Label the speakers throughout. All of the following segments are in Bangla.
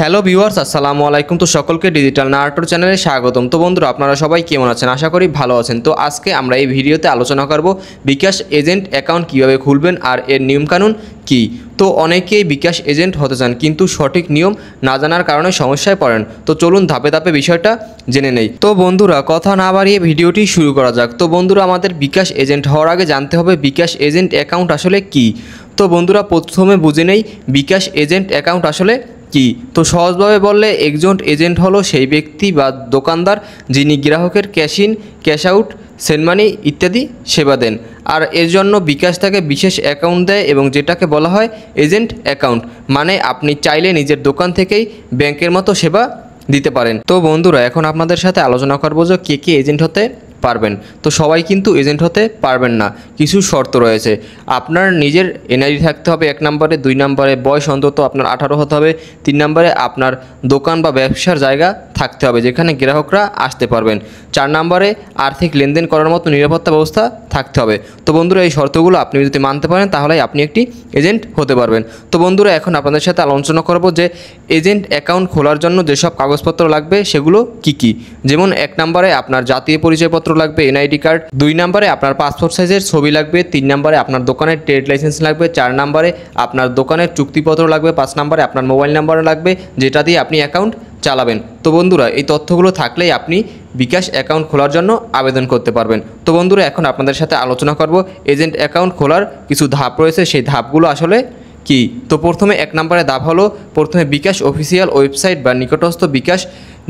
Speaker 1: হ্যালো ভিউয়ার্স, আসসালামু আলাইকুম। তো সকলকে ডিজিটাল নার্টর চ্যানেলে স্বাগতম। তো বন্ধুরা, আপনারা সবাই কেমন আছেন? আশা করি ভালো আছেন। তো আজকে আমরা এই ভিডিওতে আলোচনা করব বিকাশ এজেন্ট অ্যাকাউন্ট কীভাবে খুলবেন আর এর নিয়মকানুন কী। তো অনেকেই বিকাশ এজেন্ট হতে চান কিন্তু সঠিক নিয়ম না জানার কারণে সমস্যায় পড়েন। তো চলুন ধাপে ধাপে বিষয়টা জেনে নেই। তো বন্ধুরা, কথা না বাড়িয়ে ভিডিওটি শুরু করা যাক। তো বন্ধুরা, আমাদের বিকাশ এজেন্ট হওয়ার আগে জানতে হবে বিকাশ এজেন্ট অ্যাকাউন্ট আসলে কী। তো বন্ধুরা, প্রথমে বুঝে নেই বিকাশ এজেন্ট অ্যাকাউন্ট আসলে কি। তো সহজভাবে বললে একজন এজেন্ট হলো সেই ব্যক্তি বা দোকানদার যিনি গ্রাহকের cash in, cash out, send money ইত্যাদি সেবা দেন। আর এর জন্য বিকাশ তাকে বিশেষ অ্যাকাউন্ট দেয় এবং যেটাকে বলা হয় এজেন্ট অ্যাকাউন্ট। মানে আপনি চাইলে নিজের দোকান থেকেই ব্যাংকের মতো সেবা দিতে পারেন। তো বন্ধুরা, এখন আপনাদের সাথে আলোচনা করবো যে কে এজেন্ট হতে পারবেন। তো সবাই কিন্তু এজেন্ট হতে পারবেন না, কিছু শর্ত রয়েছে। আপনার নিজের এনআইডি থাকতে হবে 1 নম্বরে, 2 নম্বরে বয়স অন্তত আপনার 18 হতে হবে, 3 নম্বরে আপনার দোকান বা ব্যবসার জায়গা থাকতে হবে যেখানে গ্রাহকরা আসতে পারবেন, 4 নম্বরে আর্থিক লেনদেন করার মতো নিরাপত্তা ব্যবস্থা থাকতে হবে। তো বন্ধুরা, এই শর্তগুলো আপনি যদি মানতে পারেন তাহলে আপনি একটি এজেন্ট হতে পারবেন। তো বন্ধুরা, এখন আপনাদের সাথে আলোচনা করব যে এজেন্ট অ্যাকাউন্ট খোলার জন্য যেসব কাগজপত্র লাগবে সেগুলো কি কি। যেমন 1 নম্বরে আপনার জাতীয় পরিচয়পত্র লাগবে, এনআইডি কার্ড। 2 নম্বরে আপনার পাসপোর্ট সাইজের ছবি লাগবে। 3 নম্বরে আপনার দোকানের ট্রেড লাইসেন্স লাগবে। 4 নম্বরে আপনার দোকানের চুক্তিপত্র লাগবে। 5 নম্বরে আপনার মোবাইল নাম্বার লাগবে যেটা দিয়ে আপনি অ্যাকাউন্ট চালাবেন। তো বন্ধুরা, এই তথ্যগুলো থাকলেই আপনি বিকাশ অ্যাকাউন্ট খোলার জন্য আবেদন করতে পারবেন। তো বন্ধুরা, এখন আপনাদের সাথে আলোচনা করব এজেন্ট অ্যাকাউন্ট খোলার কিছু ধাপ রয়েছে, সেই ধাপগুলো আসলে কি। তো প্রথমে 1 নম্বরে ধাপ হলো প্রথমে বিকাশ অফিসিয়াল ওয়েবসাইট বা নিকটস্থ বিকাশ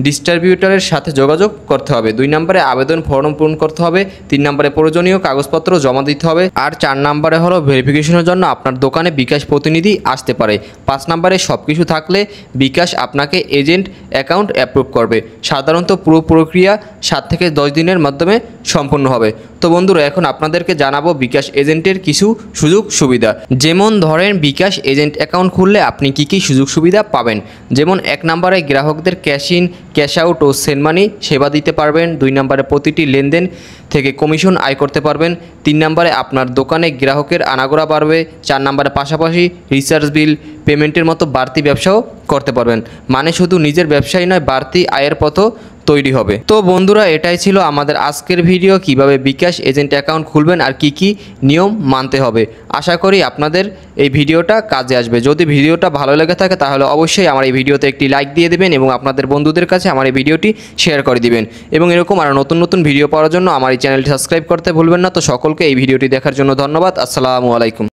Speaker 1: ডিস্ট্রিবিউটরের সাথে যোগাযোগ করতে হবে। 2 নম্বরে আবেদন ফর্ম পূরণ করতে হবে। 3 নম্বরে প্রয়োজনীয় কাগজপত্র জমা দিতে হবে। আর 4 নম্বরে হলো ভেরিফিকেশনের জন্য আপনার দোকানে বিকাশ প্রতিনিধি আসতে পারে। 5 নম্বরে সব কিছু থাকলে বিকাশ আপনাকে এজেন্ট অ্যাকাউন্ট অ্যাপ্রুভ করবে। সাধারণত পুরো প্রক্রিয়া 7 থেকে 10 দিনের মাধ্যমে সম্পন্ন হবে। তো বন্ধুরা, এখন আপনাদেরকে জানাবো বিকাশ এজেন্টের কিছু সুযোগ সুবিধা। যেমন ধরেন, বিকাশ এজেন্ট অ্যাকাউন্ট খুললে আপনি কি সুযোগ সুবিধা পাবেন। যেমন 1 নম্বরে গ্রাহকদের ক্যাশ ইন, ক্যাশ আউট ও সেন্ড মানি সেবা দিতে পারবেন। 2 নম্বরে প্রতিটি লেনদেন থেকে কমিশন আয় করতে পারবেন। 3 নম্বরে আপনার দোকানে গ্রাহকের আনাগোনা বাড়বে। 4 নম্বরে পাশাপাশি রিচার্জ বিল পেমেন্টের মতো বাড়তি ব্যবসাও করতে পারবেন। মানে শুধু নিজের ব্যবসায় নয়, বাড়তি আয়ের পথও তৈরি হবে। তো বন্ধুরা, এটাই ছিল আমাদের আজকের ভিডিও, কিভাবে বিকাশ এজেন্ট অ্যাকাউন্ট খুলবেন আর কি নিয়ম মানতে হবে। আশা করি আপনাদের এই ভিডিওটা কাজে আসবে। যদি ভিডিওটা ভালো লেগে থাকে তাহলে অবশ্যই আমার এই ভিডিওতে একটি লাইক দিয়ে দেবেন এবং আপনাদের বন্ধুদের কাছে আমার এই ভিডিওটি শেয়ার করে দিবেন। এবং এরকম আরও নতুন নতুন ভিডিও পাওয়ার জন্য আমার এই চ্যানেলটি সাবস্ক্রাইব করতে ভুলবেন না। তো সকলকে এই ভিডিওটি দেখার জন্য ধন্যবাদ। আসসালামু আলাইকুম।